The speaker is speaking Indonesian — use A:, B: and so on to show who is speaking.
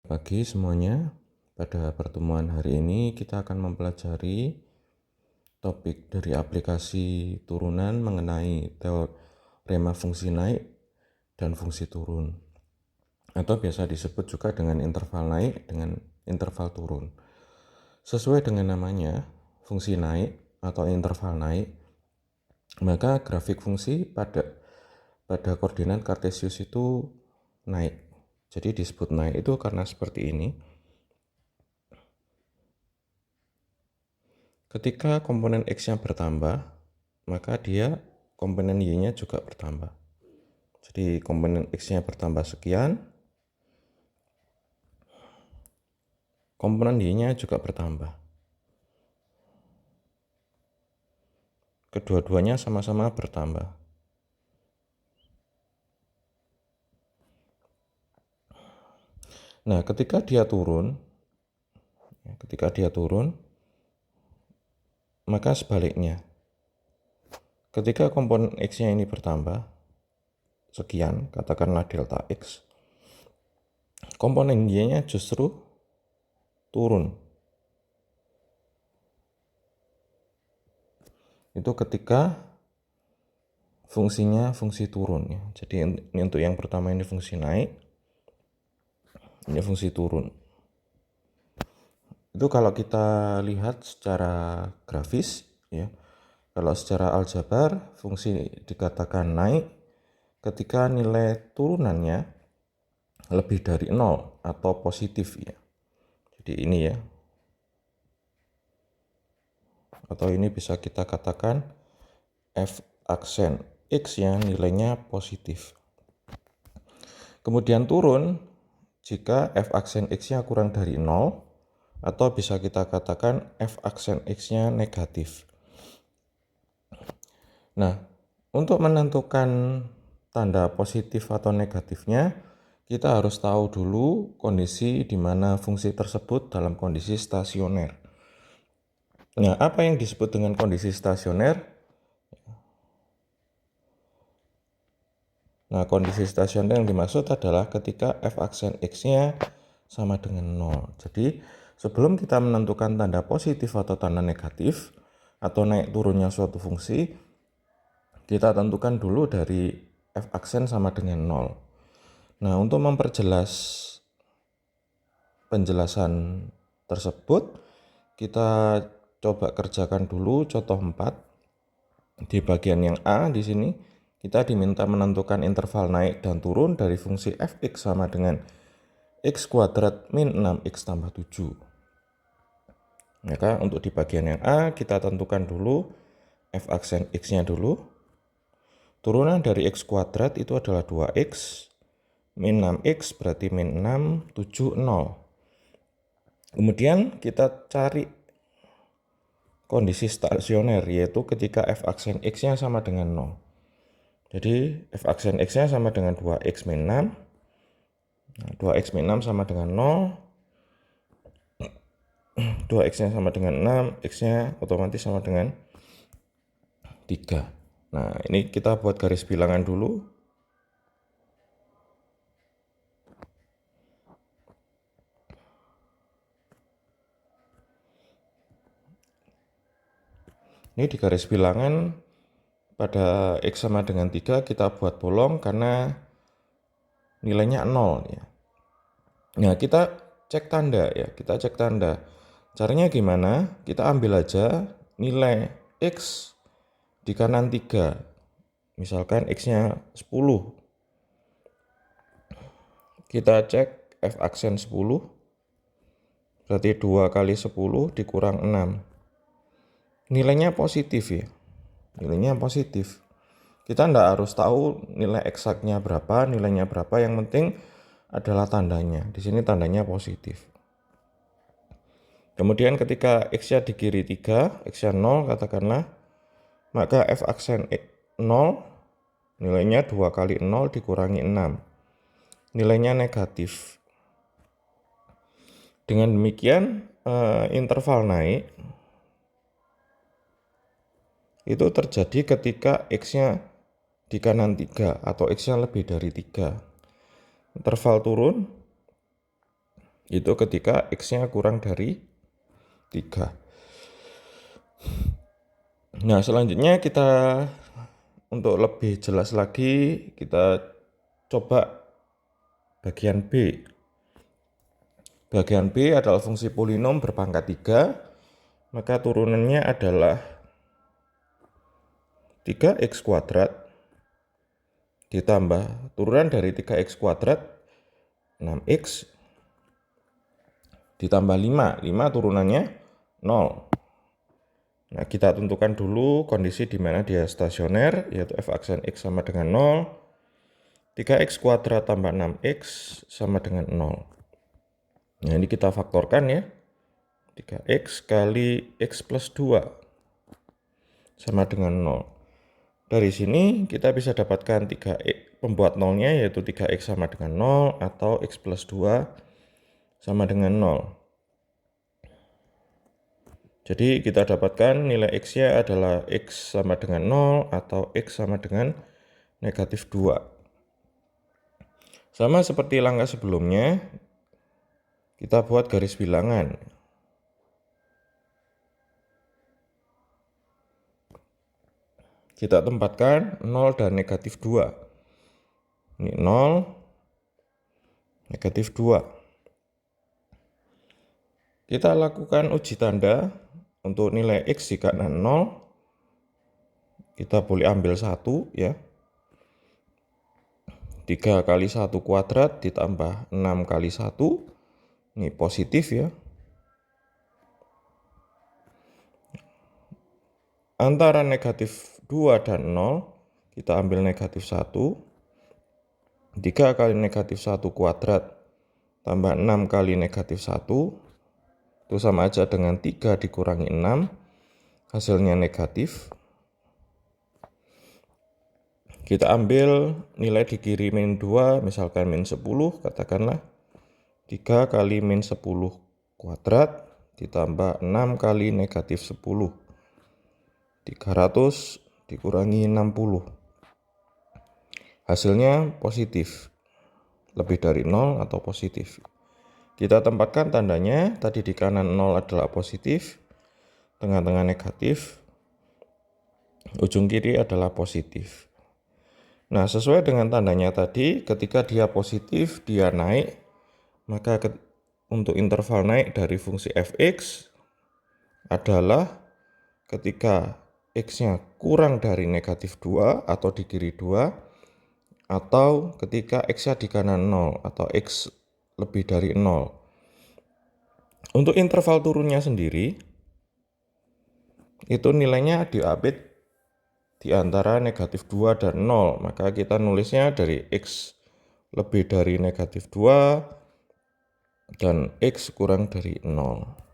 A: Pagi semuanya, pada pertemuan hari ini kita akan mempelajari topik dari aplikasi turunan mengenai teorema fungsi naik dan fungsi turun, atau biasa disebut juga dengan interval naik dengan interval turun. Sesuai dengan namanya, fungsi naik atau interval naik, maka grafik fungsi pada koordinat kartesius itu naik. Jadi disebut naik itu karena seperti ini. Ketika komponen X-nya bertambah, maka dia komponen Y-nya juga bertambah. Jadi komponen X-nya bertambah sekian, komponen Y-nya juga bertambah. Kedua-duanya sama-sama bertambah. Nah, ketika dia turun, maka sebaliknya. Ketika komponen X-nya ini bertambah, sekian, katakanlah delta X, komponen Y-nya justru turun. Itu ketika fungsinya fungsi turun ya. Jadi ini untuk yang pertama ini fungsi naik, ini fungsi turun. Itu kalau kita lihat secara grafis ya. Kalau secara aljabar fungsi dikatakan naik ketika nilai turunannya lebih dari 0 atau positif ya. Jadi ini ya. Atau ini bisa kita katakan f aksen X ya, nilainya positif. Kemudian turun jika f aksen X-nya kurang dari 0, atau bisa kita katakan f aksen X-nya negatif. Nah, untuk menentukan tanda positif atau negatifnya, kita harus tahu dulu kondisi di mana fungsi tersebut dalam kondisi stasioner. Nah, apa yang disebut dengan kondisi stasioner? Nah, kondisi stasioner yang dimaksud adalah ketika f aksen X-nya sama dengan 0. Jadi, sebelum kita menentukan tanda positif atau tanda negatif, atau naik turunnya suatu fungsi, kita tentukan dulu dari f aksen sama dengan 0. Nah, untuk memperjelas penjelasan tersebut, kita coba kerjakan dulu contoh 4. Di bagian yang A di sini, kita diminta menentukan interval naik dan turun dari fungsi fx sama dengan x kuadrat min 6x tambah 7. Maka untuk di bagian yang A, kita tentukan dulu f aksen x-nya dulu. Turunan dari x kuadrat itu adalah 2x, min 6x berarti min 6, 7, 0. Kemudian kita cari kondisi stasioner, yaitu ketika f aksen x-nya sama dengan 0. Jadi f aksen x-nya sama dengan 2x min 6. Nah, 2x min 6 sama dengan 0. 2x-nya sama dengan 6, x-nya otomatis sama dengan 3. Nah, ini kita buat garis bilangan dulu. Ini di garis bilangan pada x sama dengan 3 kita buat bolong karena nilainya 0 ya. Nah, kita cek tanda ya, Caranya gimana? Kita ambil aja nilai x di kanan 3. Misalkan x-nya 10. Kita cek f aksen 10. Berarti 2 kali 10 dikurang 6. Nilainya positif ya. Nilainya positif. Kita tidak harus tahu nilai eksaknya berapa, nilainya berapa, yang penting adalah tandanya. Di sini tandanya positif. Kemudian ketika x-nya di kiri 3, x-nya 0 katakanlah, maka f aksen 0 nilainya 2 kali 0 dikurangi 6. Nilainya negatif. Dengan demikian interval naik itu terjadi ketika x-nya di kanan 3 atau x-nya lebih dari 3. Interval turun Itu ketika X-nya kurang dari 3. Nah, selanjutnya kita untuk lebih jelas lagi kita coba bagian B. Bagian B adalah fungsi polinom berpangkat 3, maka turunannya adalah 3x kuadrat ditambah turunan dari 3x kuadrat 6x ditambah 5 turunannya 0. Nah, kita tentukan dulu kondisi di mana dia stasioner, yaitu f aksen x sama dengan 0. 3x kuadrat tambah 6x sama dengan 0. Nah, ini kita faktorkan ya. 3x kali x plus 2 sama dengan 0. Dari sini kita bisa dapatkan 3x, pembuat nolnya yaitu 3x sama dengan 0 atau x plus 2 sama dengan 0. Jadi kita dapatkan nilai x-nya adalah x sama dengan 0 atau x sama dengan negatif 2. Sama seperti langkah sebelumnya, kita buat garis bilangan. Kita tempatkan 0 dan negatif 2. Ini 0, negatif 2. Kita lakukan uji tanda untuk nilai x jika 0. Kita boleh ambil 1 ya. 3 kali 1 kuadrat ditambah 6 kali 1. Ini positif ya. Antara negatif 2 dan 0, kita ambil negatif 1. 3 kali negatif 1 kuadrat tambah 6 kali negatif 1. Itu sama aja dengan 3 dikurangi 6. Hasilnya negatif. Kita ambil nilai di kiri min 2, misalkan min 10, katakanlah 3 kali min 10 kuadrat ditambah 6 kali negatif 10. 300 dikurangi 60. Hasilnya positif, lebih dari 0 atau positif. Kita tempatkan tandanya, tadi di kanan 0 adalah positif, tengah-tengah negatif, ujung kiri adalah positif. Nah, sesuai dengan tandanya tadi, ketika dia positif, dia naik, maka untuk interval naik dari fungsi fx adalah ketika x-nya kurang dari negatif 2 atau di kiri 2, atau ketika x-nya di kanan 0 atau x lebih dari 0. Untuk interval turunnya sendiri, itu nilainya diapit di antara negatif 2 dan 0, maka kita nulisnya dari x lebih dari negatif 2 dan x kurang dari 0.